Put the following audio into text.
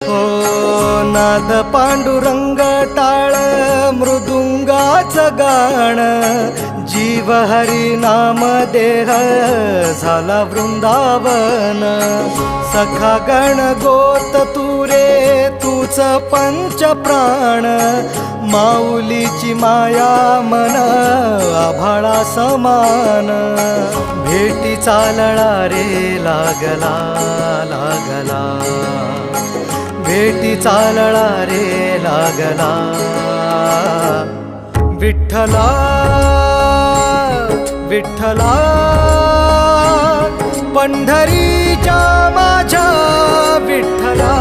हो नाद पांडुरंग टाळ मृदुंगाचं गाण जीव हरी नाम देह झाला वृंदावन सखा गण गोत तुरे तूच पंच प्राण माऊलीची माया मन आभाळा समान भेटी चालळा रे लागला लागला भेटी चालळा रे लागला विठ्ठला विठ्ठला पंढरीच्या माझ्या विठ्ठला